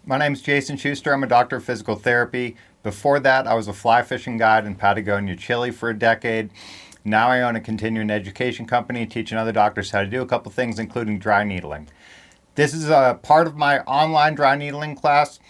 My name is Jason Schuster. I'm a doctor of physical therapy. Before that, I was a fly fishing guide in Patagonia, Chile for a decade. Now I own a continuing education company teaching other doctors how to do a couple things, including dry needling. This is a part of my online dry needling class,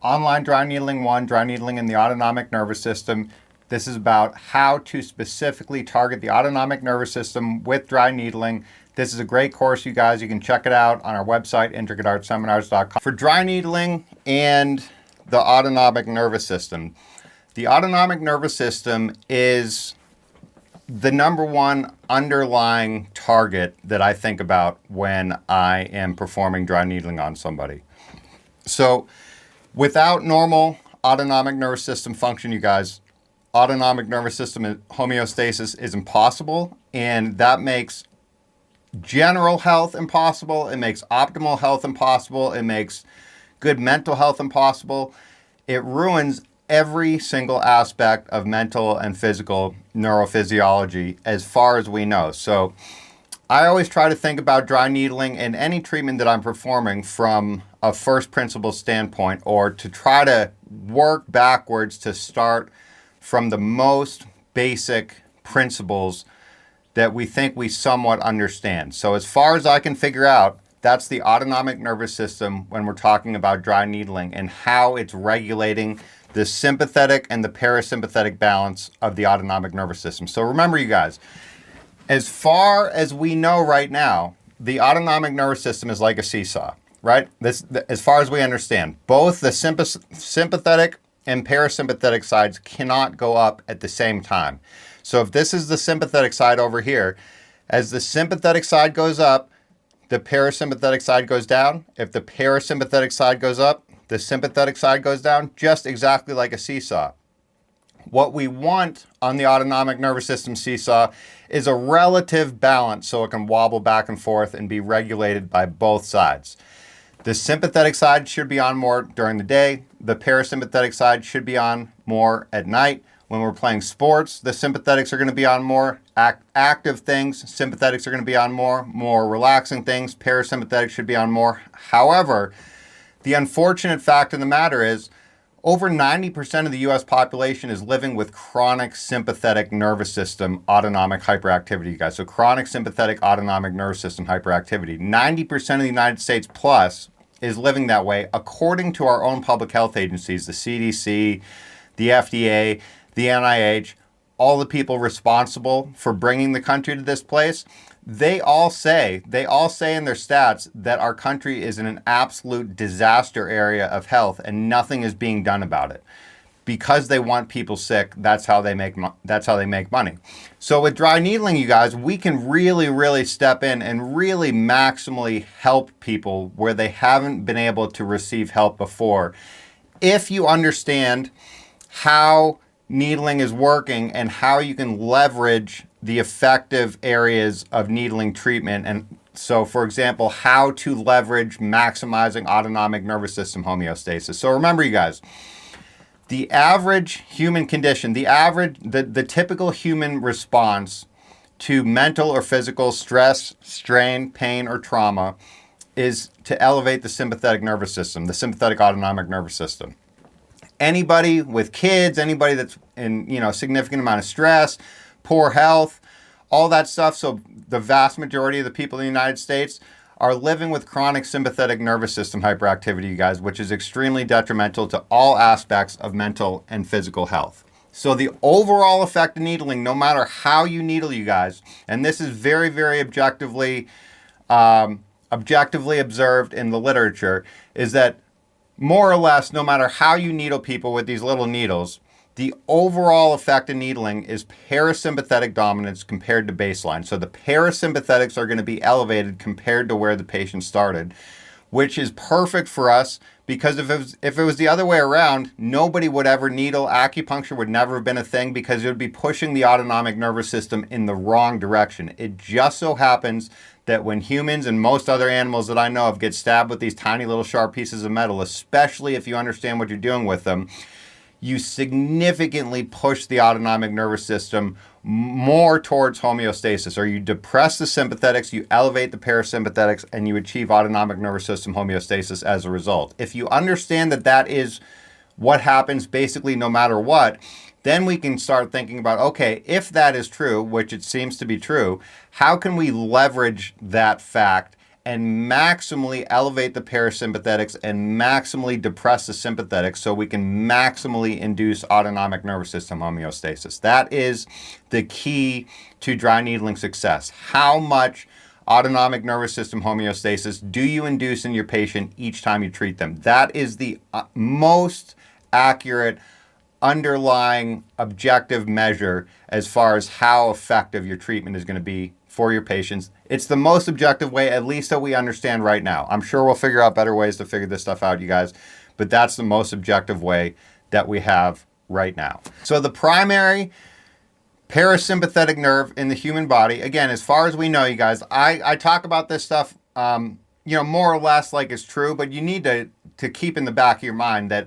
Online Dry Needling 1, Dry Needling in the Autonomic Nervous System. This is about how to specifically target the autonomic nervous system with dry needling. This is a great course, you guys. You can check it out on our website, intricateartseminars.com. For dry needling and the autonomic nervous system. The autonomic nervous system is the number one underlying target that I think about when I am performing dry needling on somebody. So without normal autonomic nervous system function, you guys, autonomic nervous system homeostasis is impossible, and that makes general health impossible. It makes optimal health impossible. It makes good mental health impossible. It ruins every single aspect of mental and physical neurophysiology as far as we know. So I always try to think about dry needling and any treatment that I'm performing from a first principle standpoint, or to try to work backwards to start from the most basic principles that we think we somewhat understand. So as far as I can figure out, that's the autonomic nervous system when we're talking about dry needling and how it's regulating the sympathetic and the parasympathetic balance of the autonomic nervous system. So remember, you guys, as far as we know right now, the autonomic nervous system is like a seesaw, right? As far as we understand, both the sympathetic and parasympathetic sides cannot go up at the same time. So if this is the sympathetic side over here, as the sympathetic side goes up, the parasympathetic side goes down. If the parasympathetic side goes up, the sympathetic side goes down, just exactly like a seesaw. What we want on the autonomic nervous system seesaw is a relative balance so it can wobble back and forth and be regulated by both sides. The sympathetic side should be on more during the day. The parasympathetic side should be on more at night. When we're playing sports, the sympathetics are going to be on more active things. Sympathetics are going to be on more relaxing things. Parasympathetics should be on more. However, the unfortunate fact of the matter is over 90% of the US population is living with chronic sympathetic nervous system autonomic hyperactivity, you guys. So chronic sympathetic autonomic nervous system hyperactivity. 90% of the United States plus is living that way, according to our own public health agencies, the CDC, the FDA, the NIH, all the people responsible for bringing the country to this place. They all say in their stats that our country is in an absolute disaster area of health and nothing is being done about it. Because they want people sick, that's how they make money. So with dry needling, you guys, we can really, really step in and really maximally help people where they haven't been able to receive help before. If you understand how needling is working and how you can leverage the effective areas of needling treatment. And so, for example, how to leverage maximizing autonomic nervous system homeostasis. So remember, you guys, the average human condition, the typical human response to mental or physical stress, strain, pain, or trauma is to elevate the sympathetic nervous system, the sympathetic autonomic nervous system. Anybody with kids, anybody that's in significant amount of stress, poor health, all that stuff. So the vast majority of the people in the United States are living with chronic sympathetic nervous system hyperactivity, you guys, which is extremely detrimental to all aspects of mental and physical health. So the overall effect of needling, no matter how you needle, you guys, and this is very, very objectively observed in the literature, is that more or less, no matter how you needle people with these little needles, the overall effect of needling is parasympathetic dominance compared to baseline. So the parasympathetics are going to be elevated compared to where the patient started, which is perfect for us because if it was the other way around, nobody would ever needle. Acupuncture would never have been a thing because it would be pushing the autonomic nervous system in the wrong direction. It just so happens that when humans and most other animals that I know of get stabbed with these tiny little sharp pieces of metal, especially if you understand what you're doing with them, you significantly push the autonomic nervous system more towards homeostasis, or you depress the sympathetics, you elevate the parasympathetics, and you achieve autonomic nervous system homeostasis as a result. If you understand that that is what happens basically no matter what, then we can start thinking about, okay, if that is true, which it seems to be true, how can we leverage that fact and maximally elevate the parasympathetics and maximally depress the sympathetics so we can maximally induce autonomic nervous system homeostasis? That is the key to dry needling success. How much autonomic nervous system homeostasis do you induce in your patient each time you treat them? That is the most accurate underlying objective measure as far as how effective your treatment is going to be for your patients. It's the most objective way, at least that we understand right now. I'm sure we'll figure out better ways to figure this stuff out, you guys, but that's the most objective way that we have right now. So the primary parasympathetic nerve in the human body, again, as far as we know, you guys, I talk about this stuff, more or less like it's true, but you need to keep in the back of your mind that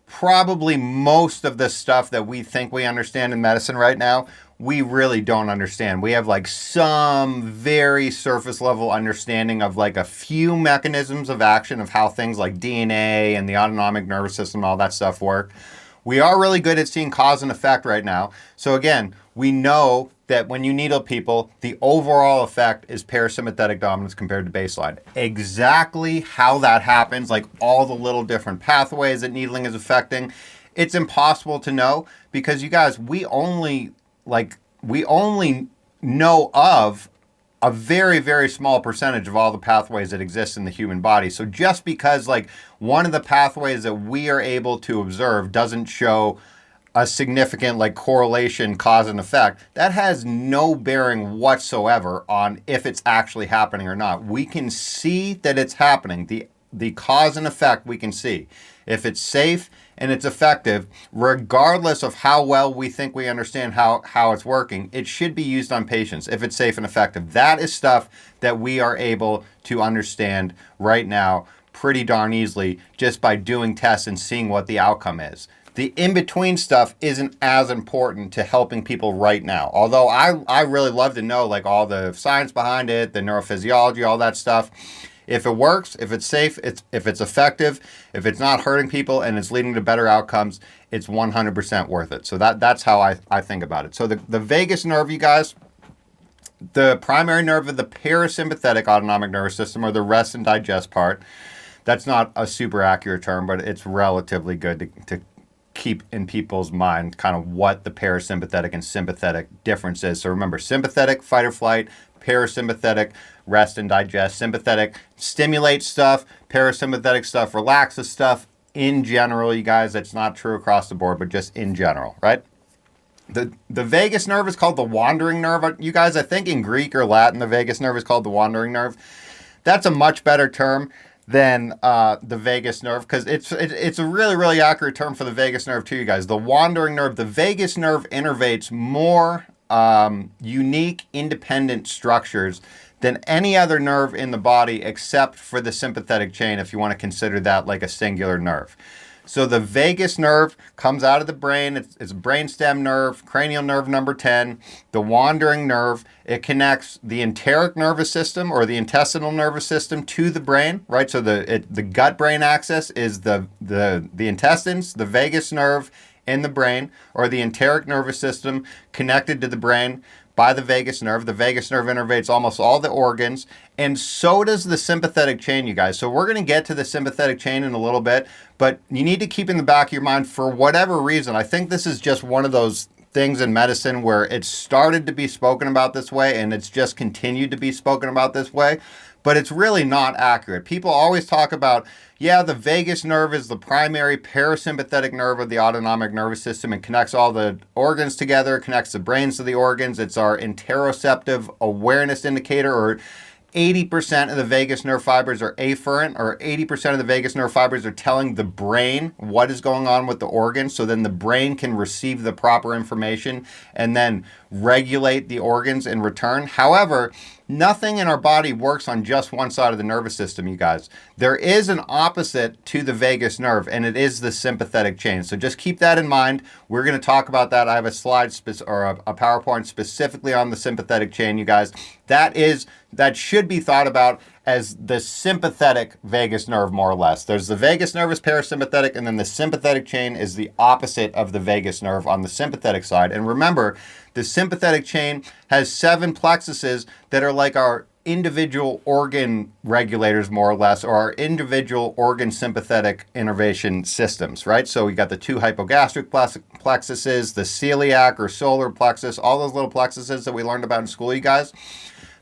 probably most of the stuff that we think we understand in medicine right now, we really don't understand. We have like some very surface level understanding of like a few mechanisms of action of how things like DNA and the autonomic nervous system and all that stuff work. We are really good at seeing cause and effect right now. So again, we know that when you needle people, the overall effect is parasympathetic dominance compared to baseline. Exactly how that happens, like all the little different pathways that needling is affecting, it's impossible to know because you guys, we only know of a very, very small percentage of all the pathways that exist in the human body. So just because like one of the pathways that we are able to observe doesn't show a significant like correlation, cause and effect, that has no bearing whatsoever on if it's actually happening or not. We can see that it's happening. The cause and effect we can see. If it's safe and it's effective, regardless of how well we think we understand how it's working, it should be used on patients if it's safe and effective. That is stuff that we are able to understand right now pretty darn easily just by doing tests and seeing what the outcome is. The in-between stuff isn't as important to helping people right now. Although I really love to know like all the science behind it, the neurophysiology, all that stuff. If it works, if it's safe, if it's effective, if it's not hurting people and it's leading to better outcomes, it's 100% worth it. So that's how I think about it. So the vagus nerve, you guys, the primary nerve of the parasympathetic autonomic nervous system, or the rest and digest part, that's not a super accurate term, but it's relatively good to keep in people's mind kind of what the parasympathetic and sympathetic difference is. So remember, sympathetic, fight or flight, parasympathetic, rest and digest. Sympathetic stimulates stuff, parasympathetic stuff relaxes stuff. In general, you guys, that's not true across the board, but just in general, right? The vagus nerve is called the wandering nerve. You guys, I think in Greek or Latin, the vagus nerve is called the wandering nerve. That's a much better term than the vagus nerve, because it's a really, really accurate term for the vagus nerve too, you guys. The wandering nerve, the vagus nerve innervates more unique, independent structures than any other nerve in the body except for the sympathetic chain, if you want to consider that like a singular nerve. So the vagus nerve comes out of the brain. It's brainstem nerve, cranial nerve number 10. The wandering nerve, it connects the enteric nervous system or the intestinal nervous system to the brain, right? So the gut-brain axis is the intestines, the vagus nerve in the brain, or the enteric nervous system connected to the brain by the vagus nerve. The vagus nerve innervates almost all the organs, and so does the sympathetic chain, you guys. So we're going to get to the sympathetic chain in a little bit, but you need to keep in the back of your mind, for whatever reason, I think this is just one of those things in medicine where it started to be spoken about this way and it's just continued to be spoken about this way, but it's really not accurate. People always talk about, yeah, the vagus nerve is the primary parasympathetic nerve of the autonomic nervous system. It connects all the organs together, connects the brains to the organs. It's our interoceptive awareness indicator, or 80% of the vagus nerve fibers are afferent, or 80% of the vagus nerve fibers are telling the brain what is going on with the organs, so then the brain can receive the proper information and then regulate the organs in return. However, Nothing in our body works on just one side of the nervous system, you guys. There is an opposite to the vagus nerve, and it is the sympathetic chain. So just keep that in mind. We're going to talk about that. I have a slide or a PowerPoint specifically on the sympathetic chain, you guys. That should be thought about as the sympathetic vagus nerve, more or less. There's the vagus nerve is parasympathetic, and then the sympathetic chain is the opposite of the vagus nerve on the sympathetic side. And remember, the sympathetic chain has 7 plexuses that are like our individual organ regulators, more or less, or our individual organ sympathetic innervation systems, right? So we got the 2 hypogastric plexuses, the celiac or solar plexus, all those little plexuses that we learned about in school, you guys.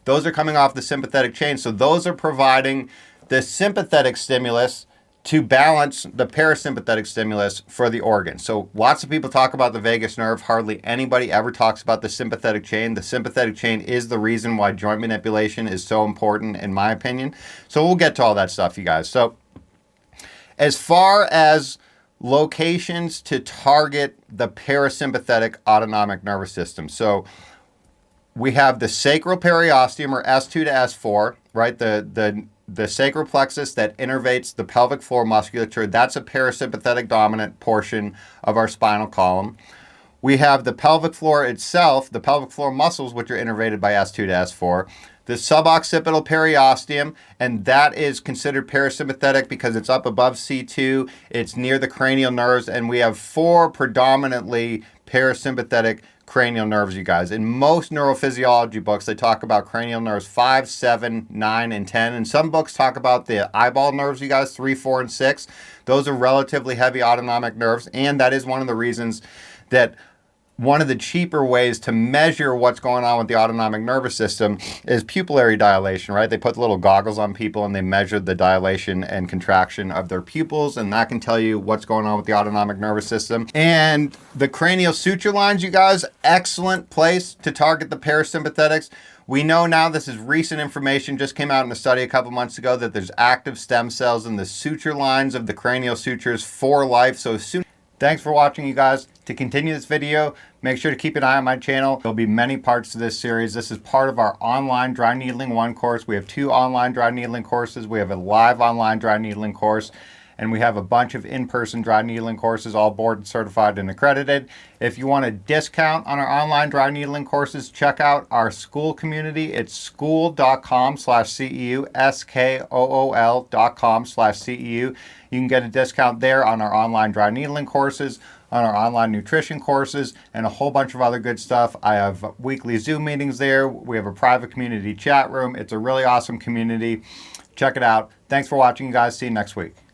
Those are coming off the sympathetic chain. So those are providing the sympathetic stimulus to balance the parasympathetic stimulus for the organ. So lots of people talk about the vagus nerve. Hardly anybody ever talks about the sympathetic chain. The sympathetic chain is the reason why joint manipulation is so important, in my opinion. So we'll get to all that stuff, you guys. So as far as locations to target the parasympathetic autonomic nervous system. So we have the sacral periosteum, or S2 to S4, right? The sacral plexus that innervates the pelvic floor musculature. That's a parasympathetic dominant portion of our spinal column. We have the pelvic floor itself, the pelvic floor muscles, which are innervated by S2 to S4. The suboccipital periosteum, and that is considered parasympathetic because it's up above C2. It's near the cranial nerves, and we have 4 predominantly parasympathetic cranial nerves, you guys. In most neurophysiology books, they talk about cranial nerves 5, 7, 9, and 10. And some books talk about the eyeball nerves, you guys, 3, 4, and 6. Those are relatively heavy autonomic nerves, and that is one of the reasons that one of the cheaper ways to measure what's going on with the autonomic nervous system is pupillary dilation, right? They put little goggles on people and they measure the dilation and contraction of their pupils, and that can tell you what's going on with the autonomic nervous system. And the cranial suture lines, you guys, excellent place to target the parasympathetics. We know now, this is recent information, just came out in a study a couple months ago, that there's active stem cells in the suture lines of the cranial sutures for life. So soon. Thanks for watching, you guys. To continue this video, make sure to keep an eye on my channel. There'll be many parts to this series. This is part of our online dry needling 1 course. We have 2 online dry needling courses. We have a live online dry needling course, and we have a bunch of in-person dry needling courses, all board certified and accredited. If you want a discount on our online dry needling courses, check out our school community. It's school.com/CEU, SKOOL.com/CEU. You can get a discount there on our online dry needling courses, on our online nutrition courses, and a whole bunch of other good stuff. I have weekly Zoom meetings there. We have a private community chat room. It's a really awesome community. Check it out. Thanks for watching, you guys. See you next week.